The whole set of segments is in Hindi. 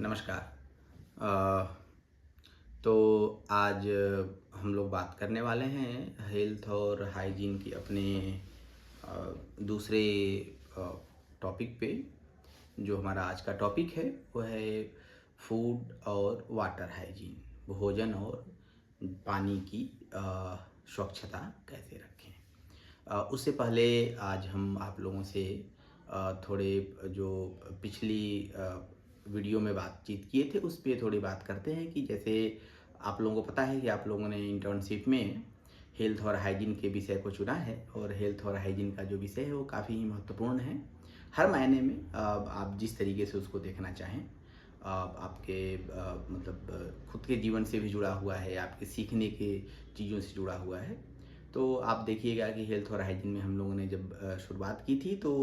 नमस्कार। तो आज हम लोग बात करने वाले हैं हेल्थ और हाइजीन की अपने दूसरे टॉपिक पे। जो हमारा आज का टॉपिक है वो है फूड और वाटर हाइजीन, भोजन और पानी की स्वच्छता कैसे रखें। उससे पहले आज हम आप लोगों से थोड़े जो पिछली वीडियो में बातचीत किए थे उस पे थोड़ी बात करते हैं कि जैसे आप लोगों को पता है कि आप लोगों ने इंटर्नशिप में हेल्थ और हाइजीन के विषय को चुना है, और हेल्थ और हाइजीन का जो विषय है वो काफ़ी ही महत्वपूर्ण है। हर मायने में आप जिस तरीके से उसको देखना चाहें, आपके खुद के जीवन से भी जुड़ा हुआ है, आपके सीखने के चीज़ों से जुड़ा हुआ है। तो आप देखिएगा कि हेल्थ और हाइजीन में हम लोगों ने जब शुरुआत की थी तो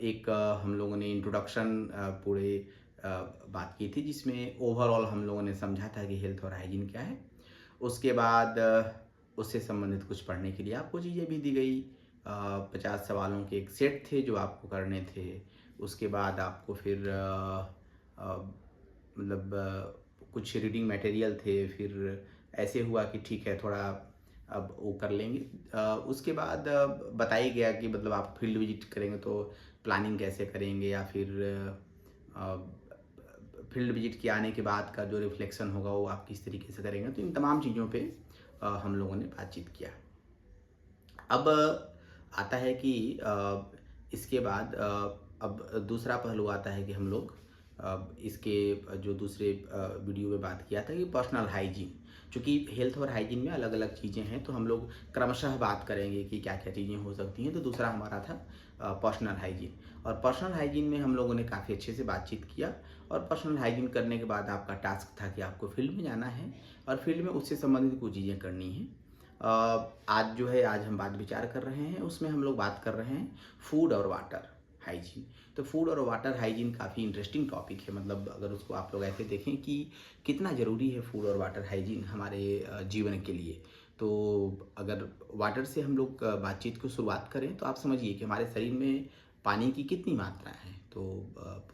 एक हम लोगों ने इंट्रोडक्शन पूरे बात की थी, जिसमें ओवरऑल हम लोगों ने समझा था कि हेल्थ और हाइजीन क्या है। उसके बाद उससे संबंधित कुछ पढ़ने के लिए आपको चीज़ें भी दी गई। 50 सवालों के एक सेट थे जो आपको करने थे। उसके बाद आपको फिर कुछ रीडिंग मटेरियल थे। फिर ऐसे हुआ कि ठीक है, थोड़ा अब वो कर लेंगे। उसके बाद बताया गया कि मतलब आप फील्ड विजिट करेंगे तो प्लानिंग कैसे करेंगे, या फिर फील्ड विजिट के आने के बाद का जो रिफ्लेक्शन होगा वो आप किस तरीके से करेंगे। तो इन तमाम चीज़ों पे हम लोगों ने बातचीत किया। अब आता है कि इसके बाद अब दूसरा पहलू आता है कि हम लोग इसके जो दूसरे वीडियो में बात किया था कि पर्सनल हाइजीन, चूँकि हेल्थ और हाइजीन में अलग अलग चीज़ें हैं तो हम लोग क्रमशः बात करेंगे कि क्या क्या चीज़ें हो सकती हैं। तो दूसरा हमारा था पर्सनल हाइजीन, और पर्सनल हाइजीन में हम लोगों ने काफ़ी अच्छे से बातचीत किया। और पर्सनल हाइजीन करने के बाद आपका टास्क था कि आपको फील्ड में जाना है और फील्ड में उससे संबंधित कुछ चीज़ें करनी हैं। आज जो है, आज हम बात विचार कर रहे हैं, उसमें हम लोग बात कर रहे हैं फूड और वाटर हाइजीन। तो फूड और वाटर हाइजीन काफ़ी इंटरेस्टिंग टॉपिक है। मतलब अगर उसको आप लोग ऐसे देखें कि कितना ज़रूरी है फूड और वाटर हाइजीन हमारे जीवन के लिए। तो अगर वाटर से हम लोग बातचीत को शुरुआत करें तो आप समझिए कि हमारे शरीर में पानी की कितनी मात्रा है। तो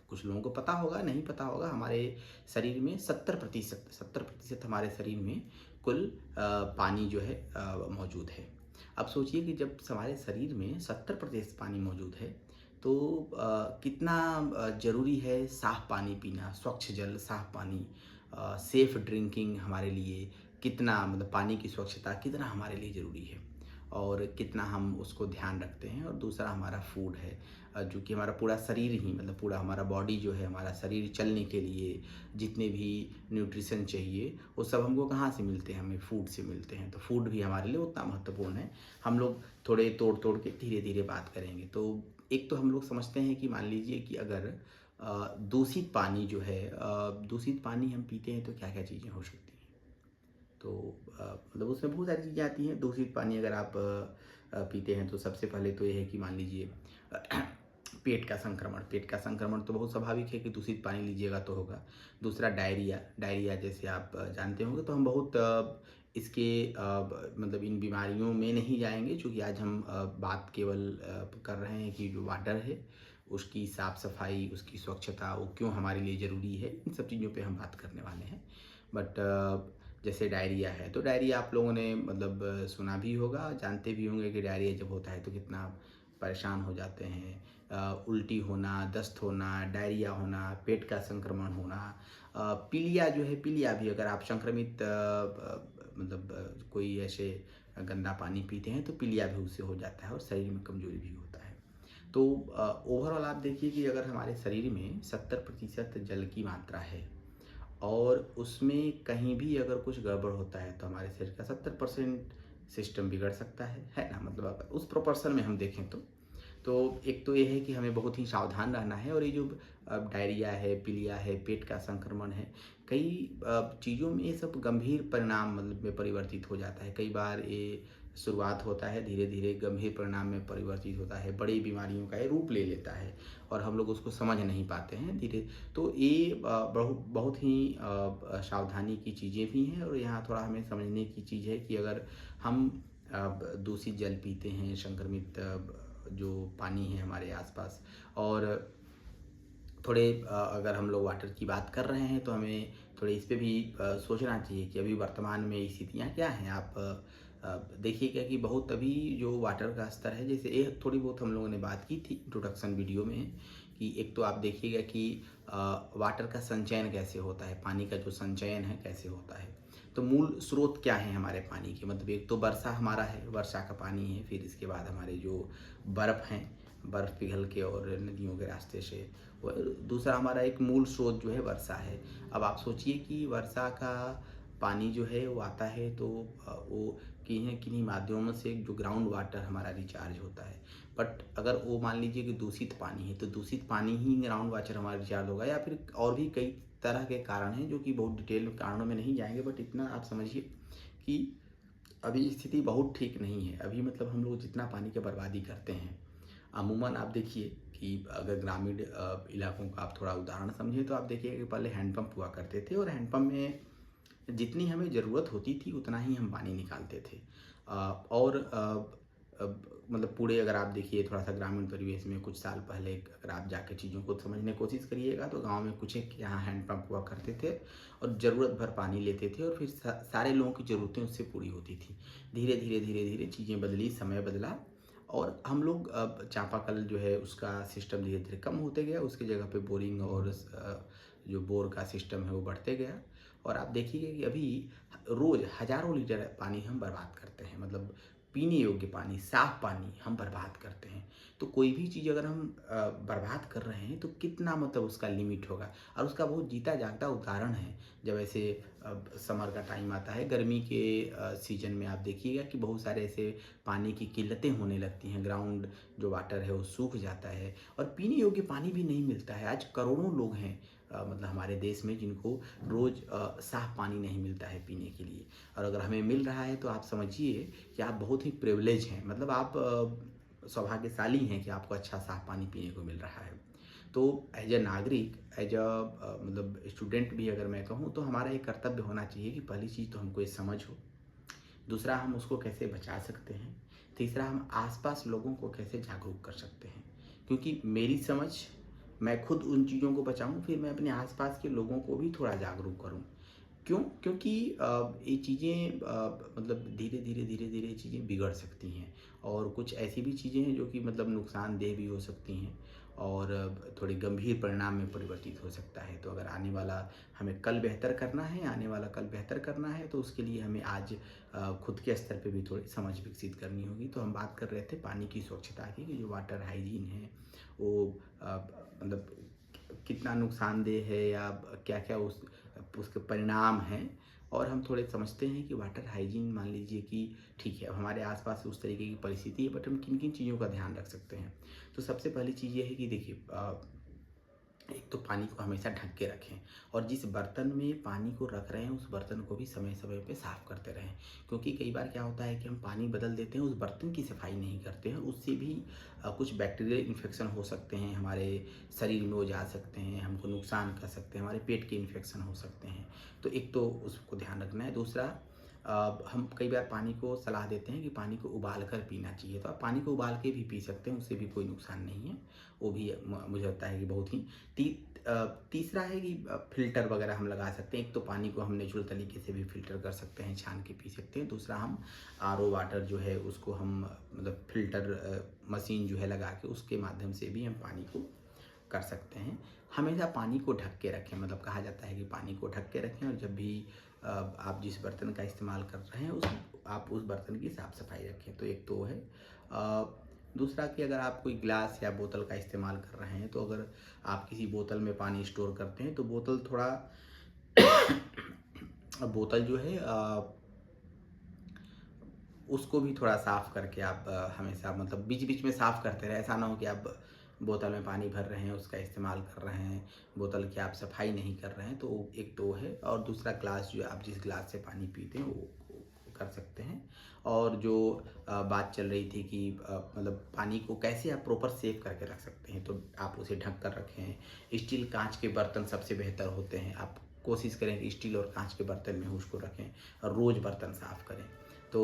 कुछ लोगों को पता होगा, नहीं पता होगा, हमारे शरीर में 70% हमारे शरीर में कुल पानी जो है मौजूद है। अब सोचिए कि जब हमारे शरीर में 70% पानी मौजूद है तो कितना ज़रूरी है साफ़ पानी पीना, स्वच्छ जल, साफ़ पानी, सेफ़ ड्रिंकिंग हमारे लिए कितना, मतलब पानी की स्वच्छता कितना हमारे लिए ज़रूरी है और कितना हम उसको ध्यान रखते हैं। और दूसरा हमारा फूड है, जो कि हमारा पूरा शरीर ही, मतलब पूरा हमारा बॉडी जो है, हमारा शरीर चलने के लिए जितने भी न्यूट्रिशन चाहिए वो सब हमको कहाँ से मिलते हैं, हमें फूड से मिलते हैं। तो फूड भी हमारे लिए उतना महत्वपूर्ण है। हम लोग थोड़े तोड़ तोड़ के धीरे धीरे बात करेंगे। तो एक तो हम लोग समझते हैं कि मान लीजिए कि अगर दूषित पानी जो है, दूषित पानी हम पीते हैं तो क्या क्या चीज़ें हो सकती हैं। तो मतलब उसमें बहुत सारी चीज़ें आती हैं। दूषित पानी अगर आप पीते हैं तो सबसे पहले तो ये है कि मान लीजिए पेट का संक्रमण तो बहुत स्वाभाविक है कि दूषित पानी लीजिएगा तो होगा। दूसरा डायरिया, डायरिया जैसे आप जानते होंगे। तो हम बहुत इसके मतलब इन बीमारियों में नहीं जाएंगे, क्योंकि आज हम बात केवल कर रहे हैं कि जो वाटर है उसकी साफ़ सफाई, उसकी स्वच्छता वो क्यों हमारे लिए ज़रूरी है, इन सब चीज़ों पे हम बात करने वाले हैं। बट जैसे डायरिया है तो डायरिया आप लोगों ने मतलब सुना भी होगा, जानते भी होंगे कि डायरिया जब होता है तो कितना परेशान हो जाते हैं। उल्टी होना, दस्त होना, डायरिया होना, पेट का संक्रमण होना, पीलिया जो है, पीलिया भी अगर आप संक्रमित कोई ऐसे गंदा पानी पीते हैं तो पीलिया भी उससे हो जाता है और शरीर में कमजोरी भी होता है। तो ओवरऑल आप देखिए कि अगर हमारे शरीर में 70% जल की मात्रा है और उसमें कहीं भी अगर कुछ गड़बड़ होता है तो हमारे शरीर का 70% सिस्टम बिगड़ सकता है ना। मतलब अगर उस प्रोपोर्शन में हम देखें तो एक तो ये है कि हमें बहुत ही सावधान रहना है। और ये जो डायरिया है, पीलिया है, पेट का संक्रमण है, कई चीज़ों में ये सब गंभीर परिणाम मतलब में परिवर्तित हो जाता है। कई बार ये शुरुआत होता है, धीरे धीरे गंभीर परिणाम में परिवर्तित होता है, बड़ी बीमारियों का ये रूप ले लेता है और हम लोग उसको समझ नहीं पाते हैं धीरे। तो ये बहुत ही सावधानी की चीज़ें भी हैं। और यहाँ थोड़ा हमें समझने की चीज़ है कि अगर हम दूषित जल पीते हैं, संक्रमित जो पानी है हमारे आसपास, और थोड़े अगर हम लोग वाटर की बात कर रहे हैं तो हमें थोड़े इस पे भी सोचना चाहिए कि अभी वर्तमान में स्थितियाँ क्या हैं। आप देखिएगा कि बहुत अभी जो वाटर का स्तर है, जैसे ये थोड़ी बहुत हम लोगों ने बात की थी इंट्रोडक्शन वीडियो में, कि एक तो आप देखिएगा कि वाटर का संचयन कैसे होता है, पानी का जो संचयन है कैसे होता है। तो मूल स्रोत क्या है हमारे पानी के, मतलब एक तो वर्षा हमारा है, वर्षा का पानी है, फिर इसके बाद हमारे जो बर्फ़ हैं, बर्फ़ पिघल के और नदियों के रास्ते से, और दूसरा हमारा एक मूल स्रोत जो है वर्षा है। अब आप सोचिए कि वर्षा का पानी जो है वो आता है तो वो किन्हीं किन्हीं माध्यमों से जो ग्राउंड वाटर हमारा रिचार्ज होता है। बट अगर वो मान लीजिए कि दूषित पानी है तो दूषित पानी ही ग्राउंड वाटर हमारा रिचार्ज होगा, या फिर और भी कई तरह के कारण हैं जो कि बहुत डिटेल में कारणों में नहीं जाएंगे। बट इतना आप समझिए कि अभी स्थिति बहुत ठीक नहीं है। अभी मतलब हम लोग जितना पानी की बर्बादी करते हैं, अमूमन आप देखिए कि अगर ग्रामीण इलाकों का आप थोड़ा उदाहरण समझें तो आप देखिए कि पहले हैंडपंप हुआ करते थे और हैंडपंप में जितनी हमें ज़रूरत होती थी उतना ही हम पानी निकालते थे। और मतलब पूरे अगर आप देखिए थोड़ा सा ग्रामीण परिवेश में कुछ साल पहले अगर आप जाकर चीज़ों को समझने की कोशिश करिएगा तो गांव में कुछ एक यहाँ हैंडपंप हुआ करते थे और ज़रूरत भर पानी लेते थे और फिर सारे लोगों की ज़रूरतें उससे पूरी होती थी। धीरे धीरे धीरे धीरे चीज़ें बदली, समय बदला और हम लोग अब चापाकल जो है उसका सिस्टम धीरे धीरे कम होते गया, उसकी जगह पे बोरिंग और जो बोर का सिस्टम है वो बढ़ते गया। और आप देखिए कि अभी रोज़ हज़ारों लीटर पानी हम बर्बाद करते हैं, मतलब पीने योग्य पानी, साफ़ पानी हम बर्बाद करते हैं। तो कोई भी चीज़ अगर हम बर्बाद कर रहे हैं तो कितना मतलब उसका लिमिट होगा। और उसका बहुत जीता जागता उदाहरण है। जब ऐसे समर का टाइम आता है, गर्मी के सीज़न में आप देखिएगा कि बहुत सारे ऐसे पानी की किल्लतें होने लगती हैं, ग्राउंड जो वाटर है वो सूख जाता है और पीने योग्य पानी भी नहीं मिलता है। आज करोड़ों लोग हैं मतलब हमारे देश में जिनको रोज़ साफ़ पानी नहीं मिलता है पीने के लिए। और अगर हमें मिल रहा है तो आप समझिए कि आप बहुत ही प्रिविलेज हैं, मतलब आप सौभाग्यशाली हैं कि आपको अच्छा साफ़ पानी पीने को मिल रहा है। तो एज ए नागरिक, एज मतलब स्टूडेंट भी अगर मैं कहूँ तो हमारा एक कर्तव्य होना चाहिए कि पहली चीज़ तो हमको ये समझ हो, दूसरा हम उसको कैसे बचा सकते हैं, तीसरा हम आसपास लोगों को कैसे जागरूक कर सकते हैं। क्योंकि मेरी समझ, मैं खुद उन चीज़ों को बचाऊं, फिर मैं अपने आसपास के लोगों को भी थोड़ा जागरूक करूं। क्यों? क्योंकि ये चीज़ें मतलब धीरे धीरे धीरे धीरे चीज़ें बिगड़ सकती हैं और कुछ ऐसी भी चीज़ें हैं जो कि मतलब नुकसानदेह भी हो सकती हैं और थोड़ी गंभीर परिणाम में परिवर्तित हो सकता है। तो अगर आने वाला हमें कल बेहतर करना है, आने वाला कल बेहतर करना है, तो उसके लिए हमें आज खुद के स्तर पे भी थोड़ी समझ विकसित करनी होगी। तो हम बात कर रहे थे पानी की स्वच्छता की, कि जो वाटर हाइजीन है वो मतलब कितना नुकसानदेह है या क्या-क्या उसके परिणाम हैं। और हम थोड़े समझते हैं कि वाटर हाइजीन, मान लीजिए कि ठीक है अब हमारे आसपास उस तरीके की परिस्थिति है, बट हम किन-किन चीज़ों का ध्यान रख सकते हैं। तो सबसे पहली चीज़ ये है कि देखिए एक तो पानी को हमेशा ढक के रखें और जिस बर्तन में पानी को रख रहे हैं उस बर्तन को भी समय समय पे साफ़ करते रहें। क्योंकि कई बार क्या होता है कि हम पानी बदल देते हैं, उस बर्तन की सफाई नहीं करते हैं, उससे भी कुछ बैक्टीरियल इन्फेक्शन हो सकते हैं, हमारे शरीर में वो जा सकते हैं, हमको नुकसान कर सकते हैं, हमारे पेट के इन्फेक्शन हो सकते हैं। तो एक तो उसको ध्यान रखना है। दूसरा, हम कई बार पानी को सलाह देते हैं कि पानी को उबाल कर पीना चाहिए, तो आप पानी को उबाल के भी पी सकते हैं, उससे भी कोई नुकसान नहीं है। वो भी मुझे लगता है कि बहुत ही ती, तीसरा है कि फ़िल्टर वगैरह हम लगा सकते हैं। एक तो पानी को हम नेचुरल तरीके से भी फ़िल्टर कर सकते हैं, छान के पी सकते हैं। दूसरा, हम आरओ वाटर जो है उसको हम मतलब फ़िल्टर मशीन जो है लगा के उसके माध्यम से भी हम पानी को कर सकते हैं। हमेशा पानी को ढक के रखें, मतलब कहा जाता है कि पानी को ढक के रखें और जब भी आप जिस बर्तन का इस्तेमाल कर रहे हैं आप उस बर्तन की साफ़ सफाई रखें। तो एक तो है। दूसरा कि अगर आप कोई ग्लास या बोतल का इस्तेमाल कर रहे हैं तो अगर आप किसी बोतल में पानी स्टोर करते हैं तो बोतल थोड़ा बोतल जो है उसको भी थोड़ा साफ़ करके आप हमेशा मतलब बीच-बीच में साफ़ करते रहें। ऐसा ना हो कि आप बोतल में पानी भर रहे हैं, उसका इस्तेमाल कर रहे हैं, बोतल की आप सफाई नहीं कर रहे हैं, तो एक तो है। और दूसरा, ग्लास जो आप जिस ग्लास से पानी पीते हैं वो कर सकते हैं। और जो बात चल रही थी कि मतलब पानी को कैसे आप प्रॉपर सेव करके रख सकते हैं, तो आप उसे ढक कर रखें। स्टील, काँच के बर्तन सबसे बेहतर होते हैं। आप कोशिश करें कि स्टील और काँच के बर्तन में उसको रखें और रोज़ बर्तन साफ़ करें। तो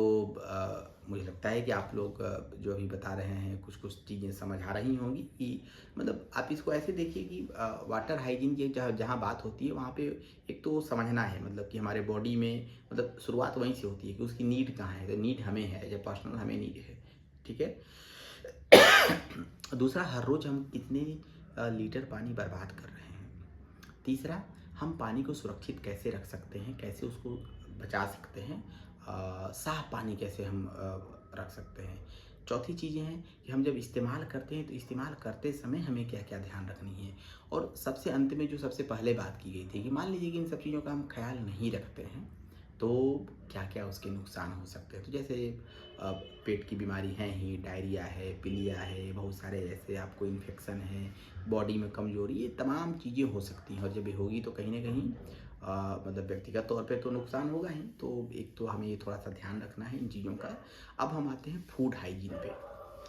मुझे लगता है कि आप लोग जो अभी बता रहे हैं कुछ कुछ चीज़ें समझ आ रही होंगी कि मतलब आप इसको ऐसे देखिए कि वाटर हाइजीन की जहाँ जहाँ बात होती है वहाँ पे एक तो समझना है मतलब कि हमारे बॉडी में मतलब शुरुआत वहीं से होती है कि उसकी नीड कहाँ है। तो नीड हमें है, जब पर्सनल हमें नीड है, ठीक है। दूसरा, हर रोज़ हम कितने लीटर पानी बर्बाद कर रहे हैं। तीसरा, हम पानी को सुरक्षित कैसे रख सकते हैं, कैसे उसको बचा सकते हैं, साफ पानी कैसे हम रख सकते हैं। चौथी चीज़ें हैं कि हम जब इस्तेमाल करते हैं तो इस्तेमाल करते समय हमें क्या क्या ध्यान रखनी है। और सबसे अंत में जो सबसे पहले बात की गई थी कि मान लीजिए कि इन सब चीज़ों का हम ख्याल नहीं रखते हैं तो क्या क्या उसके नुकसान हो सकते हैं। तो जैसे पेट की बीमारी है ही, डायरिया है, पीलिया है, बहुत सारे ऐसे आपको इन्फेक्शन है, बॉडी में कमजोरी, ये तमाम चीज़ें हो सकती हैं। और जब ये होगी तो कहीं ना कहीं मतलब व्यक्तिगत तौर पे तो नुकसान होगा ही। तो एक तो हमें ये थोड़ा सा ध्यान रखना है इन चीज़ों का। अब हम आते हैं फूड हाइजीन पे,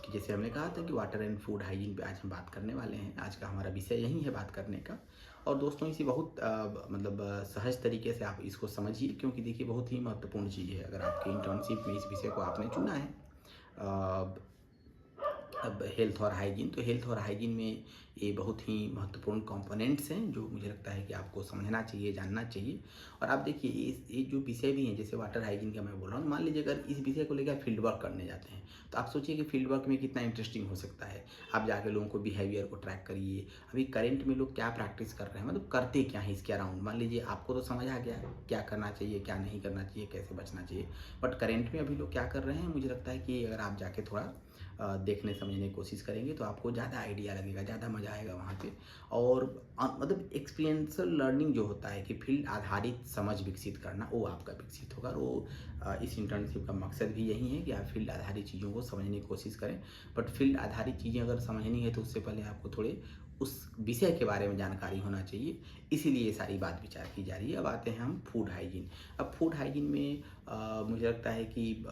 कि जैसे हमने कहा था कि वाटर एंड फूड हाइजीन पे आज हम बात करने वाले हैं। आज का हमारा विषय यही है बात करने का। और दोस्तों इसे बहुत मतलब सहज तरीके से आप इसको समझिए, क्योंकि देखिए बहुत ही महत्वपूर्ण चीज़ है। अगर आपके इंटर्नशिप में इस विषय को आपने चुना है, अब हेल्थ और हाइजीन, तो हेल्थ और हाइजीन में ये बहुत ही महत्वपूर्ण कंपोनेंट्स हैं जो मुझे लगता है कि आपको समझना चाहिए, जानना चाहिए। और आप देखिए ये जो विषय भी हैं, जैसे वाटर हाइजीन का मैं बोल रहा हूँ, मान लीजिए अगर इस विषय को लेकर फील्ड वर्क करने जाते हैं तो आप सोचिए कि फील्ड वर्क में कितना इंटरेस्टिंग हो सकता है। आप जाके लोगों को बिहेवियर को ट्रैक करिए, अभी करेंट में लोग क्या प्रैक्टिस कर रहे हैं, मतलब करते क्या है इसके अराउंड। मान लीजिए आपको तो समझ आ गया क्या करना चाहिए, क्या नहीं करना चाहिए, कैसे बचना चाहिए, बट करेंट में अभी लोग क्या कर रहे हैं, मुझे लगता है कि अगर आप जाके थोड़ा देखने समझने की कोशिश करेंगे तो आपको ज़्यादा आइडिया लगेगा, ज़्यादा मज़ा आएगा वहाँ पे। और मतलब एक्सपीरियंशियल लर्निंग जो होता है कि फील्ड आधारित समझ विकसित करना, वो आपका विकसित होगा। और वो इस इंटर्नशिप का मकसद भी यही है कि आप फील्ड आधारित चीज़ों को समझने की कोशिश करें। बट फील्ड आधारित चीज़ें अगर समझनी है तो उससे पहले आपको थोड़े उस विषय के बारे में जानकारी होना चाहिए, इसीलिए ये सारी बात विचार की जा रही है। अब आते हैं हम फूड हाइजीन। अब फूड हाइजीन में मुझे लगता है कि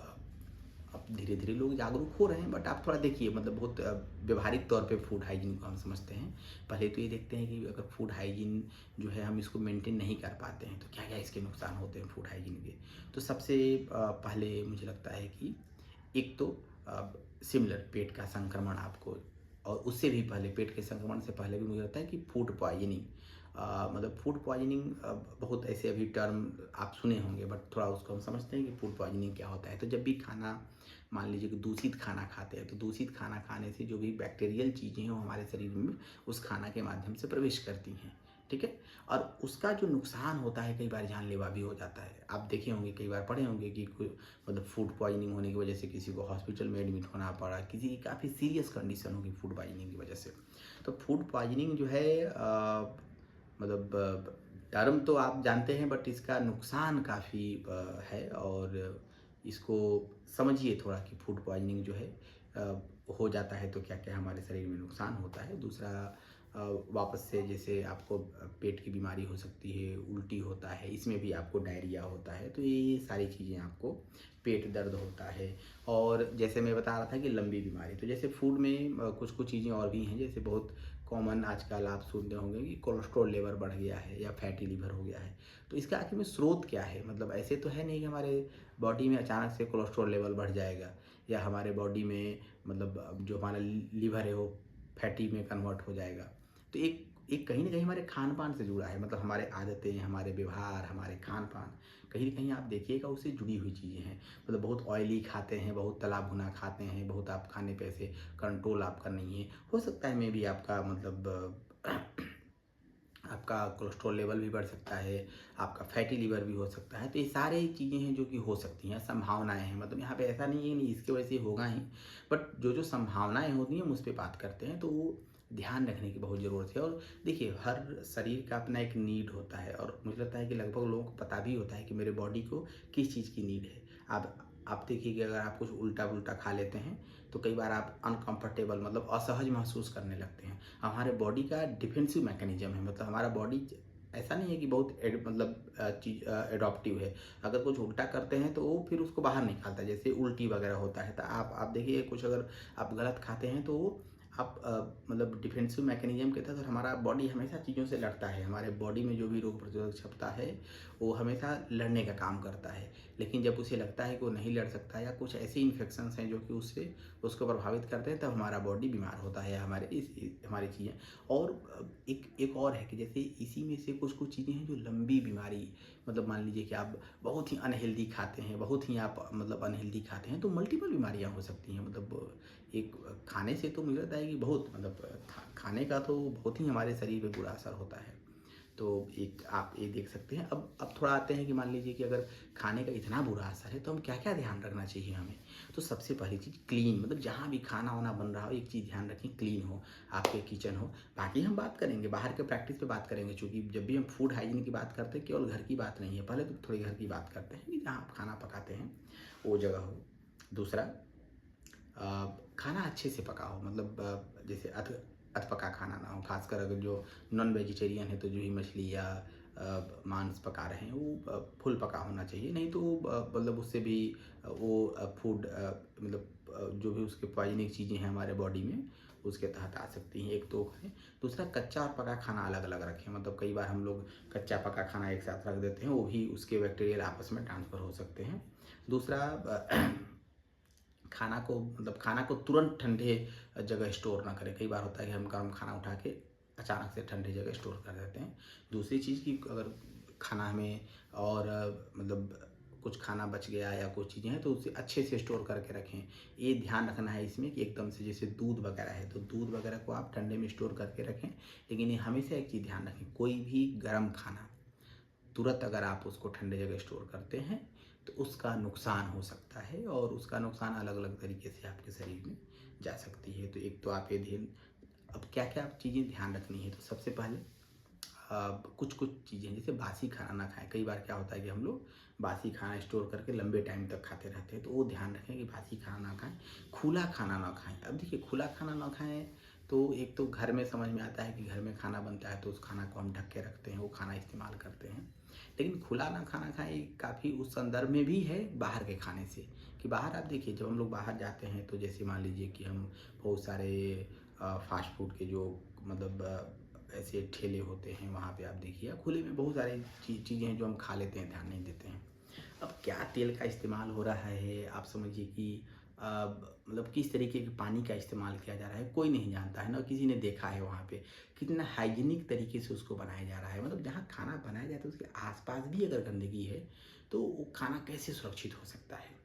अब धीरे धीरे लोग जागरूक हो रहे हैं, बट आप थोड़ा देखिए मतलब बहुत व्यवहारिक तौर पे फूड हाइजीन को हम समझते हैं। पहले तो ये देखते हैं कि अगर फूड हाइजीन जो है हम इसको मेंटेन नहीं कर पाते हैं तो क्या क्या इसके नुकसान होते हैं फूड हाइजीन के। तो सबसे पहले मुझे लगता है कि एक तो सिमिलर पेट का संक्रमण आपको, और उससे भी पहले पेट के संक्रमण से पहले भी मुझे लगता है कि फूड पॉइजनिंग, मतलब फूड पॉइजनिंग बहुत ऐसे अभी टर्म आप सुने होंगे, बट थोड़ा उसको हम समझते हैं कि फूड पॉइजनिंग क्या होता है। तो जब भी खाना, मान लीजिए कि दूषित खाना खाते हैं, तो दूषित खाना खाने से जो भी बैक्टीरियल चीज़ें हैं वो हमारे शरीर में उस खाना के माध्यम से प्रवेश करती हैं, ठीक है। और उसका जो नुकसान होता है कई बार जानलेवा भी हो जाता है। आप देखे होंगे, कई बार पढ़े होंगे कि कोई मतलब फूड पॉइजनिंग होने की वजह से किसी को हॉस्पिटल में एडमिट होना पड़ा, किसी की काफ़ी सीरियस कंडीशन होगी फूड पॉइजनिंग की वजह से। तो फूड पॉइजनिंग जो है मतलब टर्म तो आप जानते हैं, बट इसका नुकसान काफ़ी है। और इसको समझिए थोड़ा कि फूड पॉइजनिंग जो है हो जाता है तो क्या क्या हमारे शरीर में नुकसान होता है। दूसरा, वापस से जैसे आपको पेट की बीमारी हो सकती है, उल्टी होता है, इसमें भी आपको डायरिया होता है, तो ये सारी चीज़ें आपको, पेट दर्द होता है। और जैसे मैं बता रहा था कि लंबी बीमारी, तो जैसे फूड में कुछ कुछ चीज़ें और भी हैं, जैसे बहुत कॉमन आजकल आप सुनते होंगे कि कोलेस्ट्रॉल लेवल बढ़ गया है या फैटी लीवर हो गया है। तो इसका आखिर में स्रोत क्या है, मतलब ऐसे तो है नहीं कि हमारे बॉडी में अचानक से कोलेस्ट्रॉल लेवल बढ़ जाएगा, या हमारे बॉडी में मतलब जो हमारा लीवर है वो फैटी में कन्वर्ट हो जाएगा। तो एक एक कहीं न कहीं हमारे खान-पान से जुड़ा है, मतलब हमारे आदतें, हमारे व्यवहार, हमारे खान-पान कहीं न कहीं आप देखिएगा उससे जुड़ी हुई चीज़ें हैं। मतलब बहुत ऑयली खाते हैं, बहुत तला भुना खाते हैं, बहुत आप खाने पे ऐसे कंट्रोल आपका नहीं है। हो सकता है मे बी आपका मतलब आपका कोलेस्ट्रॉल लेवल भी बढ़ सकता है, आपका फैटी लीवर भी हो सकता है। तो ये सारी चीज़ें हैं जो कि हो सकती हैं, संभावनाएँ हैं। मतलब यहाँ पे ऐसा नहीं है नहीं इसकी वजह से होगा ही, बट जो संभावनाएँ होती हैं हम उस पे बात करते हैं, तो वो ध्यान रखने की बहुत ज़रूरत है। और देखिए हर शरीर का अपना एक नीड होता है, और मुझे लगता है कि लगभग लोगों को पता भी होता है कि मेरे बॉडी को किस चीज़ की नीड है। आप देखिए कि अगर आप कुछ उल्टा-पुल्टा खा लेते हैं तो कई बार आप अनकंफर्टेबल मतलब असहज महसूस करने लगते हैं। हमारे बॉडी का डिफेंसिव मैकेनिज्म है, मतलब हमारा बॉडी ऐसा नहीं है कि बहुत मतलब चीज एडॉप्टिव है। अगर कुछ उल्टा करते हैं तो वो फिर उसको बाहर निकालता है, जैसे उल्टी वगैरह होता है तो आप देखिए कुछ अगर आप गलत खाते हैं तो वो आप मतलब डिफेंसिव मैकेनिज्म के तहत हमारा बॉडी हमेशा चीज़ों से लड़ता है। हमारे बॉडी में जो भी रोग प्रतिरोधक क्षमता है वो हमेशा लड़ने का काम करता है। लेकिन जब उसे लगता है कि वो नहीं लड़ सकता या कुछ ऐसे इन्फेक्शंस हैं जो कि उससे उसको प्रभावित करते हैं, तब हमारा बॉडी बीमार होता है, हमारे हमारी चीज़ें। और एक और है कि जैसे इसी में से कुछ कुछ चीज़ें हैं जो लंबी बीमारी, मतलब मान लीजिए कि आप बहुत ही अनहेल्दी खाते हैं, बहुत ही आप मतलब अनहेल्दी खाते हैं, तो मल्टीपल बीमारियां हो सकती हैं। मतलब एक खाने से तो मुझे लगता है कि बहुत मतलब खाने का तो बहुत ही हमारे शरीर पे बुरा असर होता है। तो एक आप ये देख सकते हैं। अब थोड़ा आते हैं कि मान लीजिए कि अगर खाने का इतना बुरा असर है तो हम क्या क्या ध्यान रखना चाहिए हमें। तो सबसे पहली चीज़ क्लीन, मतलब जहाँ भी खाना वाना बन रहा हो एक चीज़ ध्यान रखें, क्लीन हो, आपके किचन हो। बाकी हम बात करेंगे बाहर के प्रैक्टिस पे बात करेंगे, चूँकि जब भी हम फूड हाइजीन की बात करते हैं केवल घर की बात नहीं है, पहले तो थोड़ी घर की बात करते हैं कि जहाँ आप खाना पकाते हैं वो जगह हो। दूसरा, खाना अच्छे से पकाओ, मतलब जैसे अधपका खाना ना हो, खासकर अगर जो नॉन वेजिटेरियन है तो जो ही मछली या मांस पका रहे हैं वो फुल पका होना चाहिए, नहीं तो मतलब उससे भी वो फूड मतलब जो भी उसके पॉइजनिक चीज़ें हैं हमारे बॉडी में उसके तहत आ सकती हैं। एक तो है। दूसरा, कच्चा और पका खाना अलग अलग रखें, मतलब कई बार हम लोग कच्चा पका खाना एक साथ रख देते हैं, वो भी उसके बैक्टीरियल आपस में ट्रांसफ़र हो सकते हैं। दूसरा, खाना को मतलब खाना को तुरंत ठंडे जगह स्टोर ना करें। कई बार होता है कि हम गर्म खाना उठा के अचानक से ठंडी जगह स्टोर कर देते हैं। दूसरी चीज़ कि अगर खाना हमें और मतलब कुछ खाना बच गया या कुछ चीज़ें हैं तो उसे अच्छे से स्टोर करके रखें। ये ध्यान रखना है इसमें कि एकदम से जैसे दूध वगैरह है तो दूध वगैरह को आप ठंडे में स्टोर करके रखें। लेकिन ये हमेशा एक चीज़ ध्यान रखें, कोई भी गर्म खाना तुरंत अगर आप उसको ठंडे जगह स्टोर करते हैं तो उसका नुकसान हो सकता है, और उसका नुकसान अलग अलग तरीके से आपके शरीर में जा सकती है। तो एक तो आप ये ध्यान, अब क्या क्या चीज़ें ध्यान रखनी है, तो सबसे पहले कुछ कुछ चीज़ें जैसे बासी खाना ना खाएं। कई बार क्या होता है कि हम लोग बासी खाना स्टोर करके लंबे टाइम तक खाते रहते हैं, तो वो ध्यान रखें कि बासी खाना ना खाएं। खुला खाना ना खाएं। अब देखिए, खुला खाना ना खाएं तो एक तो घर में समझ में आता है कि घर में खाना बनता है तो उस खाना को हम ढक के रखते हैं, वो खाना इस्तेमाल करते हैं। लेकिन खुला ना खाना खाएं काफ़ी उस संदर्भ में भी है बाहर के खाने से, कि बाहर आप देखिए जब हम लोग बाहर जाते हैं तो जैसे मान लीजिए कि हम बहुत सारे फास्ट फूड के जो मतलब ऐसे ठेले होते हैं वहाँ पे आप देखिए, खुले में बहुत सारी चीज़ें हैं जो हम खा लेते हैं, ध्यान नहीं देते हैं। अब क्या तेल का इस्तेमाल हो रहा है, आप समझिए कि मतलब किस तरीके के पानी का इस्तेमाल किया जा रहा है, कोई नहीं जानता है ना, किसी ने देखा है वहाँ पे कितना हाइजीनिक तरीके से उसको बनाया जा रहा है। मतलब जहाँ खाना बनाया जाता है उसके आसपास भी अगर गंदगी है तो वो खाना कैसे सुरक्षित हो सकता है।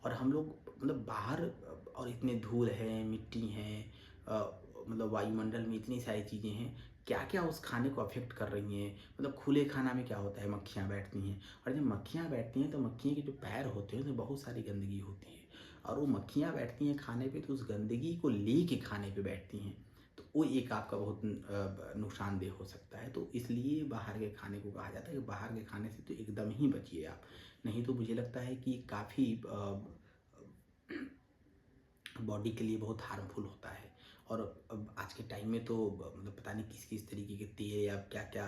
और हम लोग मतलब बाहर और इतने धूल है, मिट्टी है, मतलब वायुमंडल में इतनी सारी चीज़ें हैं, क्या क्या उस खाने को अफेक्ट कर रही हैं। मतलब खुले खाना में क्या होता है, मक्खियाँ बैठती हैं, और जब मक्खियाँ बैठती हैं तो मक्खियों के जो पैर होते हैं उसमें बहुत सारी गंदगी होती है, और वो मक्खियाँ बैठती हैं खाने पे तो उस गंदगी को ले के खाने पे बैठती हैं, तो वो एक आपका बहुत नुकसानदेह हो सकता है। तो इसलिए बाहर के खाने को कहा जाता है कि बाहर के खाने से तो एकदम ही बचिए आप, नहीं तो मुझे लगता है कि काफ़ी बॉडी के लिए बहुत हार्मफुल होता है। और अब आज के टाइम में तो मतलब पता नहीं किस किस तरीके के तेल या क्या क्या,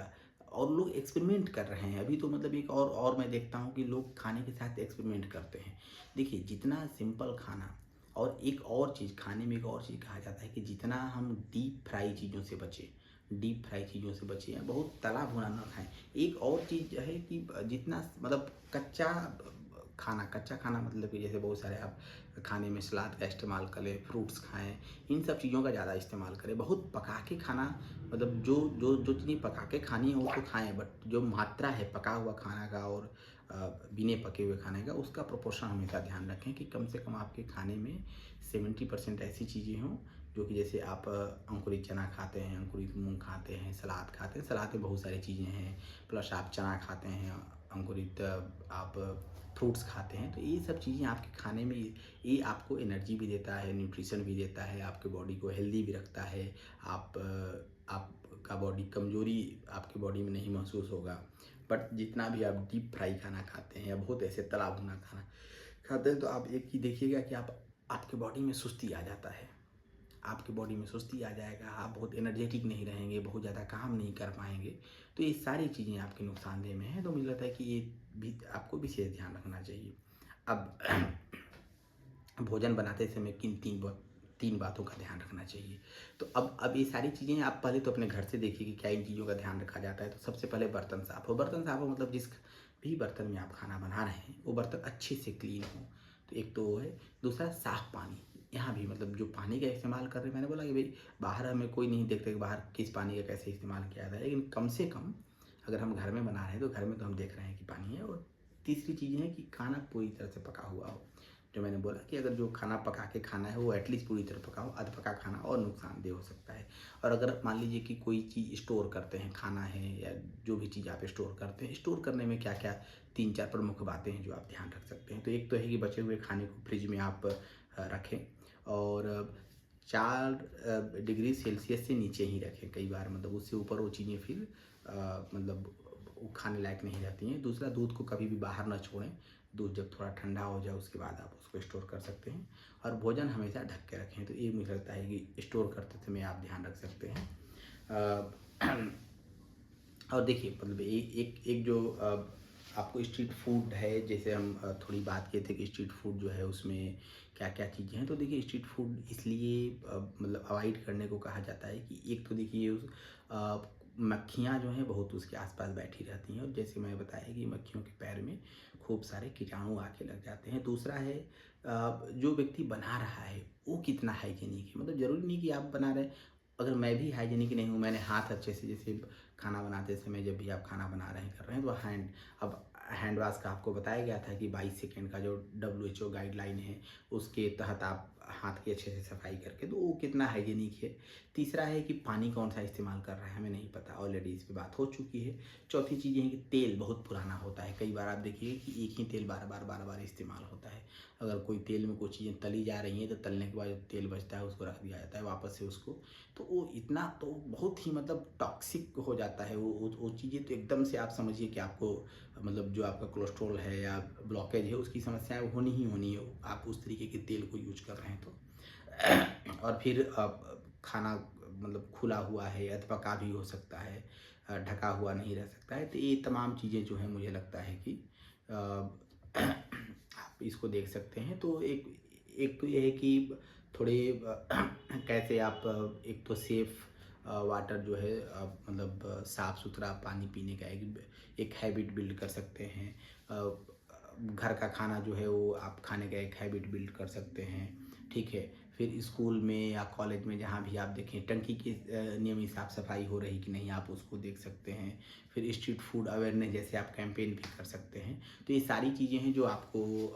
और लोग एक्सपेरिमेंट कर रहे हैं अभी तो, मतलब एक और मैं देखता हूँ कि लोग खाने के साथ एक्सपेरिमेंट करते हैं। देखिए, जितना सिंपल खाना, और एक और चीज़ खाने में एक और चीज़ कहा जाता है कि जितना हम डीप फ्राई चीज़ों से बचें, डीप फ्राई चीज़ों से बचें या बहुत तला भुना ना खाएं। एक और चीज़ है कि जितना मतलब कच्चा खाना मतलब कि जैसे बहुत सारे आप खाने में सलाद का इस्तेमाल करें, फ्रूट्स खाएँ, इन सब चीज़ों का ज़्यादा इस्तेमाल करें। बहुत पका के खाना, मतलब जो चीज़ें पका के खानी है वो तो खाएँ, बट जो मात्रा है पका हुआ खाना का और बिना पके हुए खाने का, उसका प्रोपोर्शन हमेशा ध्यान रखें कि कम से कम आपके खाने में 70% ऐसी चीज़ें हों जो कि जैसे आप अंकुरित चना खाते हैं, अंकुरित मूँग खाते हैं, सलाद खाते हैं, सलाद में बहुत सारी चीज़ें हैं, प्लस आप चना खाते हैं, अंकुरित आप फ्रूट्स खाते हैं, तो ये सब चीज़ें आपके खाने में ये आपको एनर्जी भी देता है, न्यूट्रिशन भी देता है, आपके बॉडी को हेल्दी भी रखता है। आपका बॉडी कमज़ोरी आपकी बॉडी में नहीं महसूस होगा। बट जितना भी आप डीप फ्राई खाना खाते हैं या बहुत ऐसे तला भुना खाना खाते हैं तो आप एक चीज़ देखिएगा कि आपके बॉडी में सुस्ती आ जाता है। आपकी बॉडी में सुस्ती आ जाएगा, आप बहुत एनर्जेटिक नहीं रहेंगे, बहुत ज़्यादा काम नहीं कर पाएँगे। तो ये सारी चीज़ें आपके नुकसानदेह में हैं, तो मुझे लगता है कि ये भी आपको विशेष ध्यान रखना चाहिए। अब भोजन बनाते समय किन 3 3 बातों का ध्यान रखना चाहिए। तो अब ये सारी चीज़ें आप पहले तो अपने घर से देखिए कि क्या इन चीज़ों का ध्यान रखा जाता है। तो सबसे पहले बर्तन साफ़ हो, बर्तन साफ़ हो मतलब जिस भी बर्तन में आप खाना बना रहे हैं, वो बर्तन अच्छे से क्लीन हो। तो एक तो वो है, दूसरा साफ़ पानी। यहाँ भी मतलब जो पानी का इस्तेमाल कर रहे हैं, मैंने बोला कि भई बाहर हमें कोई नहीं देखता कि बाहर किस पानी का कैसे इस्तेमाल किया जाता है, लेकिन कम से कम अगर हम घर में बना रहे हैं, तो घर में तो हम देख रहे हैं कि पानी है। और तीसरी चीज़ है कि खाना पूरी तरह से पका हुआ हो। जो मैंने बोला कि अगर जो खाना पका के खाना है वो एटलीस्ट पूरी तरह पका हो, अध पका खाना और नुकसानदेह हो सकता है। और अगर मान लीजिए कि कोई चीज़ स्टोर करते हैं, खाना है या जो भी चीज़ आप स्टोर करते हैं, स्टोर करने में क्या-क्या 3-4 प्रमुख बातें हैं जो आप ध्यान रख सकते हैं। तो एक तो है कि बचे हुए खाने को फ्रिज में आप रखें और 4 डिग्री सेल्सियस से नीचे ही रखें। कई बार मतलब उससे ऊपर वो चीज़ें फिर मतलब वो खाने लायक नहीं रहती हैं। दूसरा, दूध को कभी भी बाहर ना छोड़ें। दूध जब थोड़ा ठंडा हो जाए उसके बाद आप उसको स्टोर कर सकते हैं। और भोजन हमेशा ढक के रखें। तो ये मुझे लगता है कि स्टोर करते समय आप ध्यान रख सकते हैं। अ, और देखिए मतलब एक जो आपको स्ट्रीट फूड है, जैसे हम थोड़ी बात किए थे कि स्ट्रीट फूड जो है उसमें क्या-क्या चीज़ें हैं। तो देखिए स्ट्रीट फूड इसलिए मतलब अवॉइड करने को कहा जाता है कि एक तो देखिए अ, मक्खियाँ जो हैं बहुत उसके आस-पास बैठी रहती हैं, और जैसे मैंने बताया कि मक्खियों के पैर में खूब सारे कीटाणु आके लग जाते हैं। दूसरा है जो व्यक्ति बना रहा है वो कितना हाइजीनिक है। मतलब ज़रूरी नहीं कि आप बना रहे, अगर मैं भी हाइजीनिक नहीं हूँ, मैंने हाथ अच्छे से, जैसे खाना बनाते समय जब भी आप खाना बना रहे हैं, कर रहे हैं, तो अब हैंड वाश का आपको बताया गया था कि 22 सेकंड का जो WHO गाइडलाइन है, उसके तहत आप हाथ की अच्छे से सफाई करके, तो वो कितना हाइजीनिक है। तीसरा है कि पानी कौन-सा इस्तेमाल कर रहा है, हमें नहीं पता, ऑलरेडी इस पे बात हो चुकी है। चौथी चीज़ ये है कि तेल बहुत पुराना होता है। कई बार आप देखिए कि एक ही तेल बार-बार इस्तेमाल होता है। अगर कोई तेल में कुछ चीज़ें तली जा रही हैं, तो तलने के बाद जो तेल बचता है उसको रख दिया जाता है वापस से उसको। तो वो इतना तो बहुत ही मतलब टॉक्सिक हो जाता है वो चीज़ें। तो एकदम से आप समझिए कि आपको मतलब जो आपका कोलेस्ट्रॉल है या ब्लॉकेज है उसकी समस्याएँ होनी ही होनी है, आप उस तरीके के तेल को यूज़ कर रहे हैं तो। और फिर खाना मतलब खुला हुआ है, अधपका भी हो सकता है, ढका हुआ नहीं रह सकता है। तो ये तमाम चीज़ें जो हैं मुझे लगता है कि आप इसको देख सकते हैं। तो एक एक तो ये है कि थोड़े कैसे आप एक तो सेफ़ वाटर जो है मतलब साफ़ सुथरा पानी पीने का एक हैबिट बिल्ड कर सकते हैं। घर का खाना जो है वो आप खाने का एक हैबिट बिल्ड कर सकते हैं, ठीक है। फिर स्कूल में या कॉलेज में जहाँ भी आप देखें टंकी की नियमित साफ़ सफाई हो रही कि नहीं, आप उसको देख सकते हैं। फिर स्ट्रीट फूड अवेयरनेस जैसे आप कैंपेन भी कर सकते हैं। तो ये सारी चीज़ें हैं जो आपको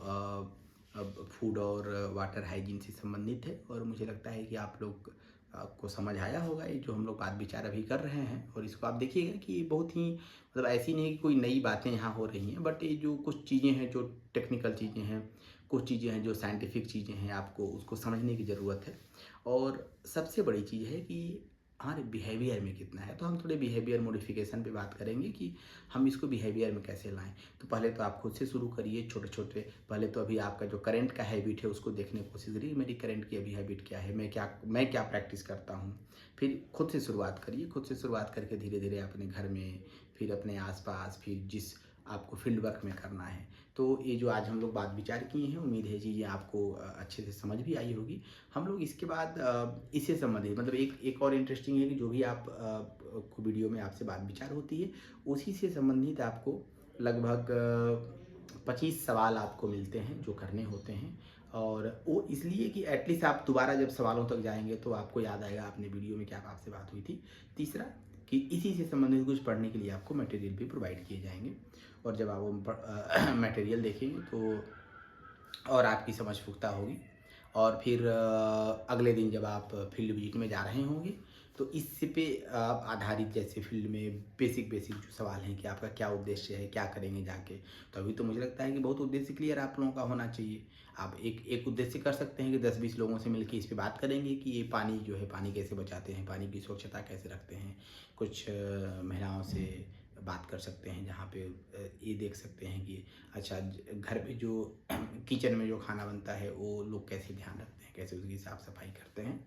अब फूड और वाटर हाइजीन से संबंधित है, और मुझे लगता है कि आप लोग आपको समझ आया होगा ये जो हम लोग बात विचार अभी कर रहे हैं। और इसको आप देखिएगा कि ये बहुत ही मतलब ऐसी नहीं है कि कोई नई बातें यहाँ हो रही हैं, बट ये जो कुछ चीज़ें हैं, जो टेक्निकल चीज़ें हैं, कुछ चीज़ें हैं जो साइंटिफिक चीज़ें हैं, आपको उसको समझने की ज़रूरत है। और सबसे बड़ी चीज़ है कि हमारे बिहेवियर में कितना है। तो हम थोड़े बिहेवियर मॉडिफिकेशन पे बात करेंगे कि हम इसको बिहेवियर में कैसे लाएँ। तो पहले तो आप खुद से शुरू करिए छोटे-छोटे। पहले तो अभी आपका जो करंट का हैबिट है उसको देखने की कोशिश करिए, मेरी करंट की अभी हैबिट क्या है, मैं क्या प्रैक्टिस करता हूँ। फिर खुद से शुरुआत करिए, खुद से शुरुआत करके धीरे-धीरे अपने घर में, फिर अपने आस-पास, फिर जिस आपको फील्ड वर्क में करना है। तो ये जो आज हम लोग बात विचार किए हैं, उम्मीद है चीज़ें आपको अच्छे से समझ भी आई होगी। हम लोग इसके बाद इससे संबंधित मतलब एक और इंटरेस्टिंग है कि जो भी आप को वीडियो में आपसे बात विचार होती है, उसी से संबंधित आपको लगभग 25 सवाल आपको मिलते हैं जो करने होते हैं। और वो इसलिए कि एटलीस्ट आप दोबारा जब सवालों तक जाएँगे तो आपको याद आएगा आपने वीडियो में क्या आपसे बात हुई थी। तीसरा कि इसी से संबंधित कुछ पढ़ने के लिए आपको मटेरियल भी प्रोवाइड किए जाएँगे, और जब आप वो मटेरियल देखेंगे तो और आपकी समझ पुख्ता होगी। और फिर अगले दिन जब आप फील्ड विजिट में जा रहे होंगे, तो इस पे आप आधारित जैसे फील्ड में बेसिक जो सवाल हैं कि आपका क्या उद्देश्य है, क्या करेंगे जाके। तो अभी तो मुझे लगता है कि बहुत उद्देश्य क्लियर आप लोगों का होना चाहिए। आप एक उद्देश्य कर सकते हैं कि 10-20 लोगों से मिलके इस पे बात करेंगे कि ये पानी जो है, पानी कैसे बचाते हैं, पानी की स्वच्छता कैसे रखते हैं। कुछ महिलाओं से बात कर सकते हैं जहाँ पे ये देख सकते हैं कि अच्छा घर पे जो किचन में जो खाना बनता है वो लोग कैसे ध्यान रखते हैं, कैसे उसकी साफ़ सफाई करते हैं।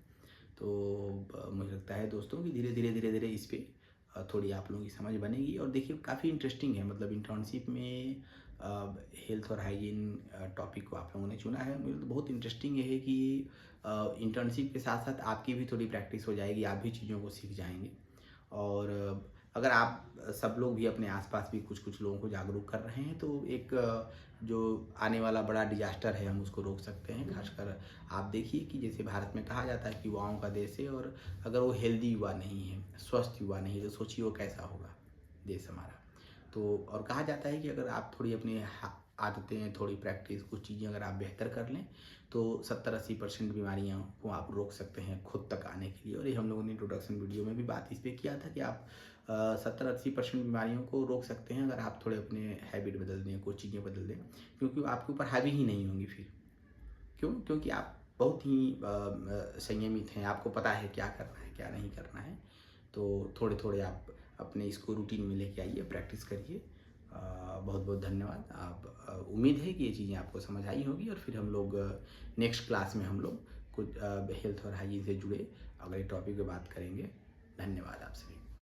तो मुझे लगता है दोस्तों कि धीरे धीरे इस पे थोड़ी आप लोगों की समझ बनेगी। और देखिए काफ़ी इंटरेस्टिंग है, मतलब इंटर्नशिप में हेल्थ और हाइजीन टॉपिक को आप लोगों ने चुना है। मुझे तो बहुत इंटरेस्टिंग ये है कि इंटर्नशिप के साथ साथ आपकी भी थोड़ी प्रैक्टिस हो जाएगी, आप भी चीज़ों को सीख जाएंगे। और अगर आप सब लोग भी अपने आसपास भी कुछ कुछ लोगों को जागरूक कर रहे हैं तो एक जो आने वाला बड़ा डिजास्टर है हम उसको रोक सकते हैं। खासकर आप देखिए कि जैसे भारत में कहा जाता है कि युवाओं का देश है, और अगर वो हेल्दी युवा नहीं है, स्वस्थ युवा नहीं है, तो सोचिए वो कैसा होगा देश हमारा। तो और कहा जाता है कि अगर आप थोड़ी अपनी आदतें, थोड़ी प्रैक्टिस, कुछ चीज़ें अगर आप बेहतर कर लें तो 70-80% बीमारियों को आप रोक सकते हैं खुद तक आने के लिए। और ये हम लोगों ने इंट्रोडक्शन वीडियो में भी बात इस पर किया था कि आप 70-80% बीमारियों को रोक सकते हैं अगर आप थोड़े अपने हैबिट बदल दें, कुछ चीज़ें बदल दें, क्योंकि वो आपके ऊपर हावी ही नहीं होंगी फिर। क्यों? क्योंकि आप बहुत ही संयमित हैं, आपको पता है क्या करना है, क्या नहीं करना है। तो थोड़े-थोड़े आप अपने इसको रूटीन में लेके आइए, प्रैक्टिस करिए। बहुत-बहुत धन्यवाद। उम्मीद है कि ये चीज़ें आपको समझ आई होगी, और फिर हम लोग नेक्स्ट क्लास में हम लोग कुछ हेल्थ और हाइजीन से जुड़े अगले टॉपिक पे बात करेंगे। धन्यवाद आप सभी का।